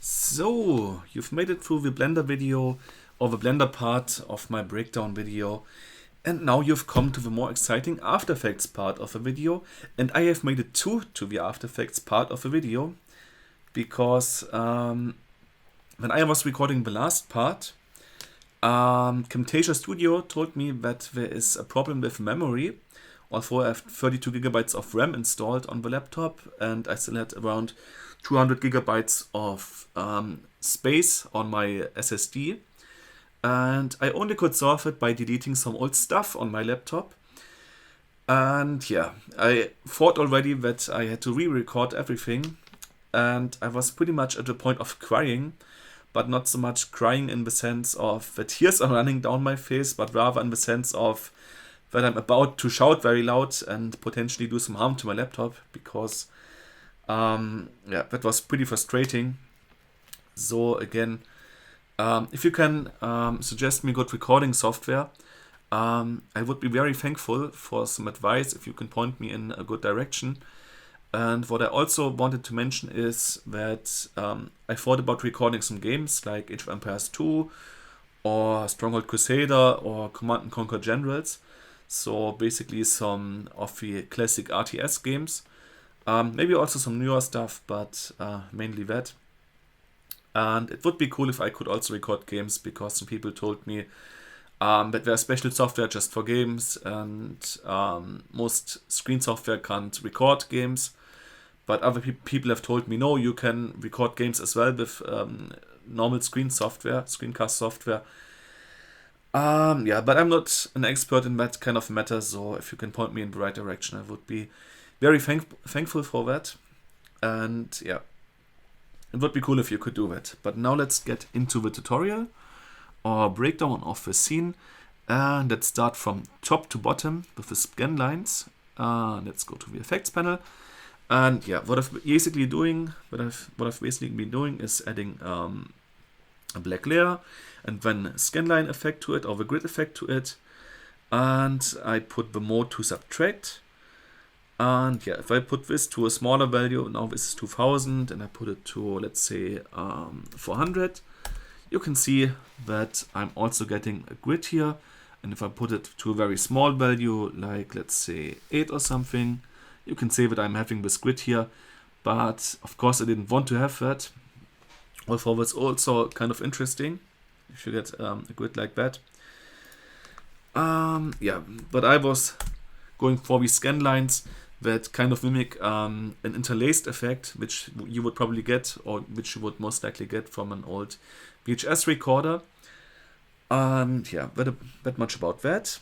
So, you've made it through the Blender video or the Blender part of my breakdown video, and now you've come to the more exciting After Effects part of the video, and I have made it too to the After Effects part of the video because when I was recording the last part, Camtasia Studio told me that there is a problem with memory. Although I have 32 gigabytes of RAM installed on the laptop, and I still had around 200 gigabytes of space on my SSD. And I only could solve it by deleting some old stuff on my laptop. And yeah, I thought already that I had to re-record everything. And I was pretty much at the point of crying, but not so much crying in the sense of the tears are running down my face, but rather in the sense of that I'm about to shout very loud and potentially do some harm to my laptop because that was pretty frustrating. So again, if you can suggest me good recording software, I would be very thankful for some advice if you can point me in a good direction. And what I also wanted to mention is that I thought about recording some games like Age of Empires 2 or Stronghold Crusader or Command and Conquer Generals. So basically some of the classic RTS games. Maybe also some newer stuff, but mainly that. And it would be cool if I could also record games, because some people told me that there's special software just for games, and most screen software can't record games. But other people have told me, no, you can record games as well with normal screencast software. But I'm not an expert in that kind of matter, so if you can point me in the right direction, I would be very thankful for that. And yeah, it would be cool if you could do that. But now let's get into the tutorial or breakdown of the scene. And let's start from top to bottom with the scan lines. Let's go to the effects panel. And yeah, what I've basically been doing is adding a black layer and then scanline effect to it, or the grid effect to it, and I put the mode to subtract. And yeah, if I put this to a smaller value, now this is 2000, and I put it to, let's say, 400, you can see that I'm also getting a grid here. And if I put it to a very small value, like let's say 8 or something, you can see that I'm having this grid here. But of course I didn't want to have that. Although it's also kind of interesting if you get a grid like that. But I was going for these scan lines that kind of mimic an interlaced effect, which you would probably get, or which you would most likely get from an old VHS recorder. And yeah, that much about that.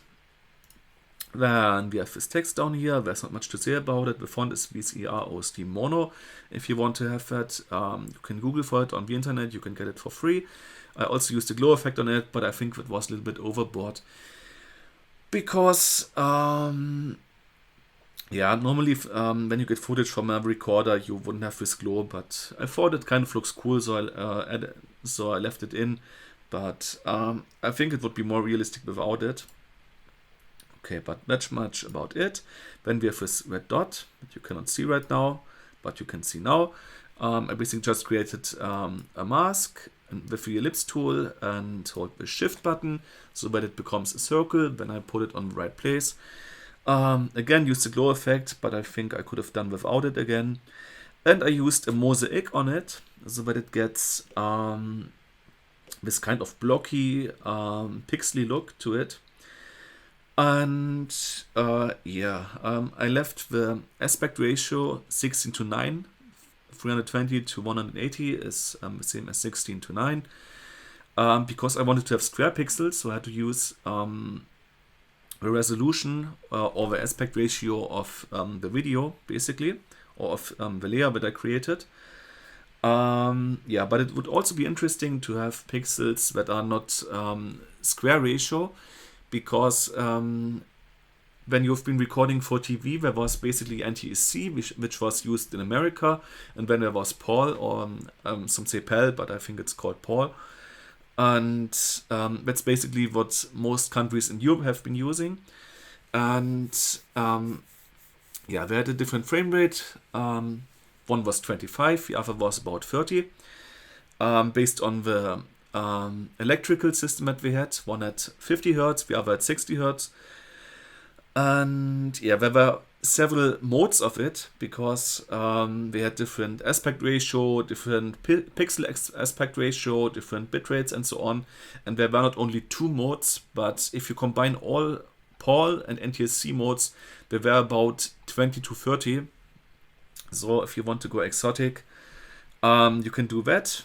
Then we have this text down here. There's not much to say about it. The font is VCR-OSD Mono. If you want to have that, you can Google for it on the internet. You can get it for free. I also used the glow effect on it, but I think it was a little bit overboard. Because, normally when you get footage from a recorder, you wouldn't have this glow, but I thought it kind of looks cool, so I left it in. But I think it would be more realistic without it. Okay, but that's much about it. Then we have this red dot that you cannot see right now, but you can see now. I basically just created a mask with the ellipse tool and hold the shift button so that it becomes a circle. Then I put it on the right place. Again, use the glow effect, but I think I could have done without it again. And I used a mosaic on it so that it gets this kind of blocky, pixely look to it. And I left the aspect ratio 16 to 9. 320 to 180 is the same as 16 to 9. Because I wanted to have square pixels, so I had to use the resolution or the aspect ratio of the video, basically, or of the layer that I created. But it would also be interesting to have pixels that are not square ratio, because when you've been recording for TV, there was basically NTSC, which was used in America, and then there was PAL, or some say PAL, but I think it's called PAL. And that's basically what most countries in Europe have been using. And they had a different frame rate. One was 25, the other was about 30. based on the electrical system that we had. One at 50 hertz, the other at 60 hertz. And yeah, there were several modes of it because we had different aspect ratio, different pixel aspect ratio, different bit rates, and so on. And there were not only two modes, but if you combine all PAL and NTSC modes, there were about 20 to 30. So if you want to go exotic, you can do that.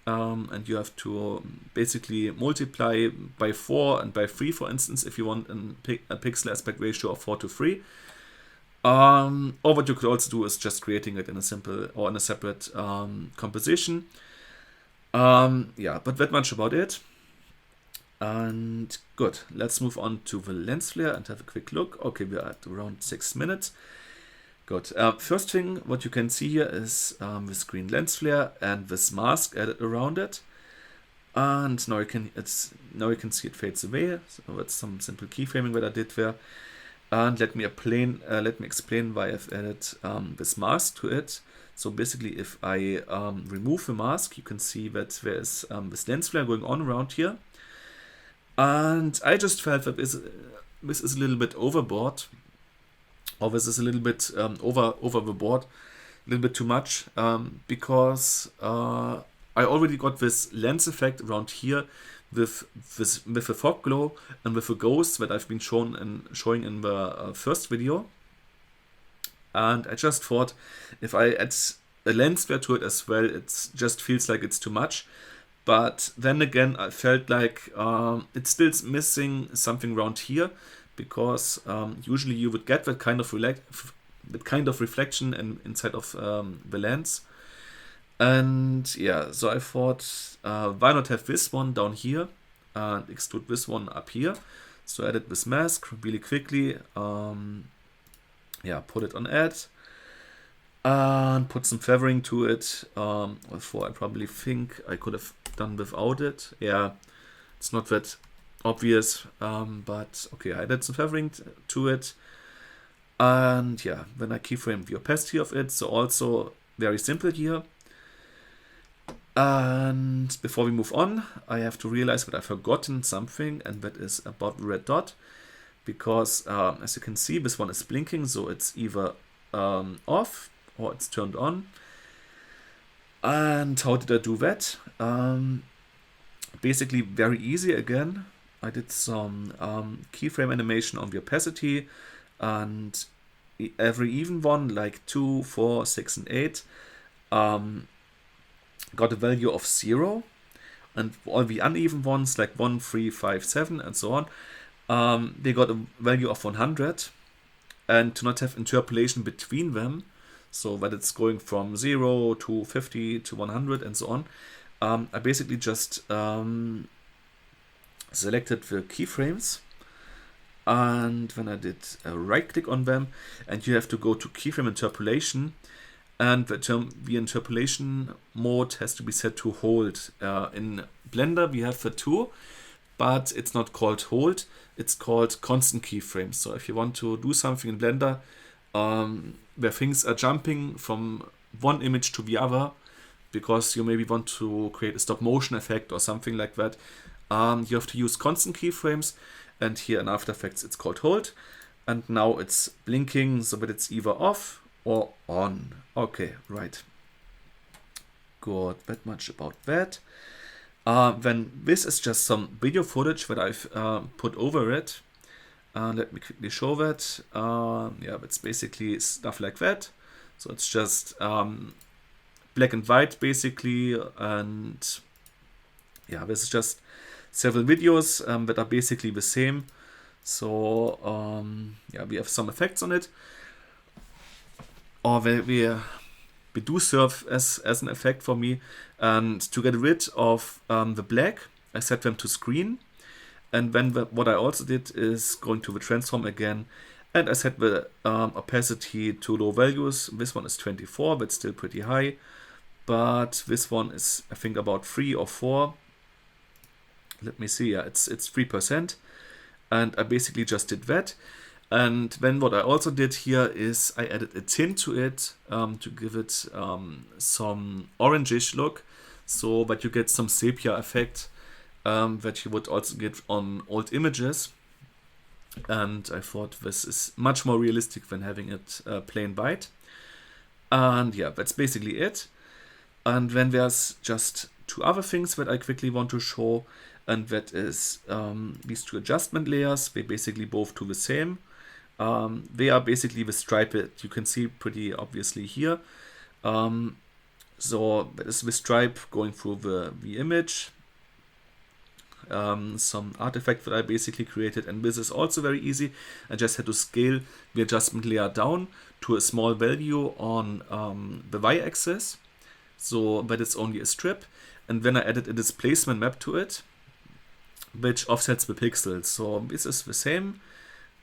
And you have to basically multiply by 4 and by 3, for instance, if you want a pixel aspect ratio of 4 to 3. Or what you could also do is just creating it in a simple or in a separate composition. Yeah, but that much about it. And good, let's move on to the lens flare and have a quick look. Okay, we're at around 6 minutes. Good. First thing, what you can see here is this green lens flare and this mask added around it. And now you can see it fades away. So that's some simple keyframing that I did there. And let me explain why I've added this mask to it. So basically, if I remove the mask, you can see that there is this lens flare going on around here. And I just felt that this is a little bit overboard. Or this is a little bit over the board, a little bit too much, because I already got this lens effect around here with the fog glow and with the ghosts that I've been showing in the first video. And I just thought if I add a lens flare to it as well, it just feels like it's too much. But then again, I felt like it's still missing something around here, because usually you would get that kind of reflection inside of the lens. And yeah, so I thought, why not have this one down here and extrude this one up here? So I added this mask really quickly. Yeah, put it on add and put some feathering to it. Although I probably think I could have done without it. Yeah, it's not that obvious, but okay, I added some feathering to it. And yeah, then I keyframe the opacity of it. So also very simple here. And before we move on, I have to realize that I've forgotten something, and that is about the red dot. Because as you can see, this one is blinking, so it's either off or it's turned on. And how did I do that? Basically very easy again. I did some keyframe animation on the opacity, and every even one, like 2, 4, 6, and 8, got a value of 0. And all the uneven ones, like 1, 3, 5, 7, and so on, they got a value of 100. And to not have interpolation between them, so that it's going from 0 to 50 to 100 and so on, I basically just selected the keyframes, and then I did a right click on them, and you have to go to keyframe interpolation, and the interpolation mode has to be set to hold. In Blender we have the 2, but it's not called hold, it's called constant keyframes. So if you want to do something in Blender where things are jumping from one image to the other, because you maybe want to create a stop motion effect or something like that, you have to use constant keyframes, and here in After Effects it's called hold. And now it's blinking, so that it's either off or on. Okay, right. Good, that much about that. Then this is just some video footage that I've put over it. Let me quickly show that. Yeah, it's basically stuff like that. So it's just black and white basically, and yeah, this is just several videos that are basically the same. So yeah, we have some effects on it, or we do serve as an effect for me. And to get rid of the black, I set them to screen. And then what I also did is going to the transform again, and I set the opacity to low values. This one is 24, but still pretty high. But this one is, I think, about 3 or 4. Let me see, yeah, it's 3%. And I basically just did that. And then what I also did here is I added a tint to it to give it some orangish look. so that you get some sepia effect that you would also get on old images. And I thought this is much more realistic than having it plain white. And yeah, that's basically it. And then there's just two other things that I quickly want to show, and that is these two adjustment layers. They basically both do the same. They are basically the stripe that you can see pretty obviously here. So that is the stripe going through the image. Some artifact that I basically created, and this is also very easy. I just had to scale the adjustment layer down to a small value on the y-axis, so that it's only a strip, and then I added a displacement map to it, which offsets the pixels. So this is the same,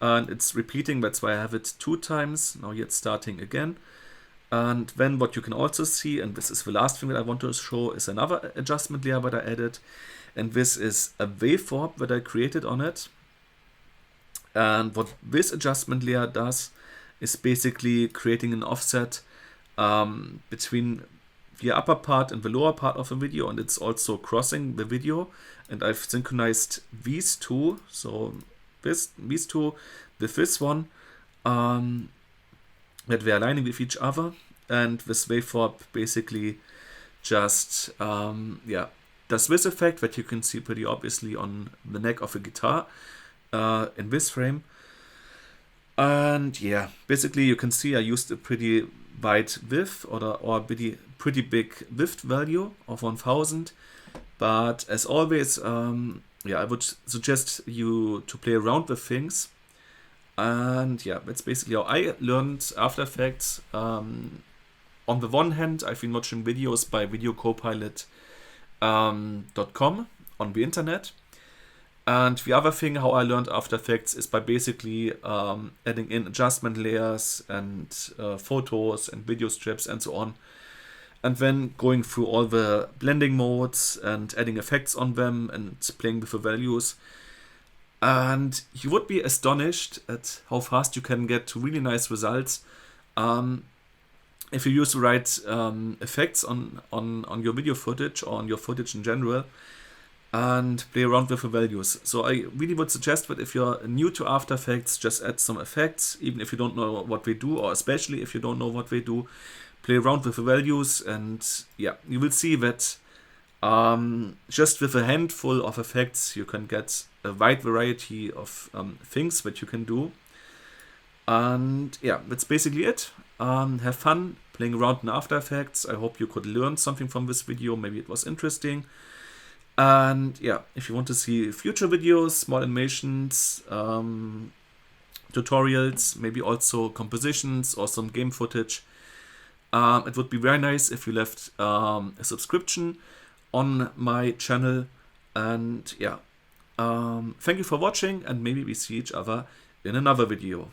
and it's repeating, that's why I have it 2 times. Now yet starting again. And then what you can also see, and this is the last thing that I want to show, is another adjustment layer that I added. And this is a waveform that I created on it. And what this adjustment layer does is basically creating an offset between the upper part and the lower part of the video, and it's also crossing the video. And I've synchronized these two, so these two with this one, that we're aligning with each other. And this waveform basically just does this effect that you can see pretty obviously on the neck of a guitar in this frame. And yeah, basically you can see I used a pretty wide width or a pretty big width value of 1000. But as always, I would suggest you to play around with things. And yeah, that's basically how I learned After Effects. On the one hand, I've been watching videos by videocopilot.com on the internet. And the other thing how I learned After Effects is by basically adding in adjustment layers and photos and video strips and so on. And then going through all the blending modes and adding effects on them and playing with the values. And you would be astonished at how fast you can get to really nice results if you use the right effects on your video footage or on your footage in general, and play around with the values. So I really would suggest that if you're new to After Effects, just add some effects, even if you don't know what they do, or especially if you don't know what they do. Play around with the values, and yeah, you will see that just with a handful of effects you can get a wide variety of things that you can do. And yeah, that's basically it. Have fun playing around in After Effects. I hope you could learn something from this video. Maybe it was interesting. And yeah, if you want to see future videos, small animations, tutorials, maybe also compositions or some game footage, it would be very nice if you left a subscription on my channel. And yeah, thank you for watching, and maybe we see each other in another video.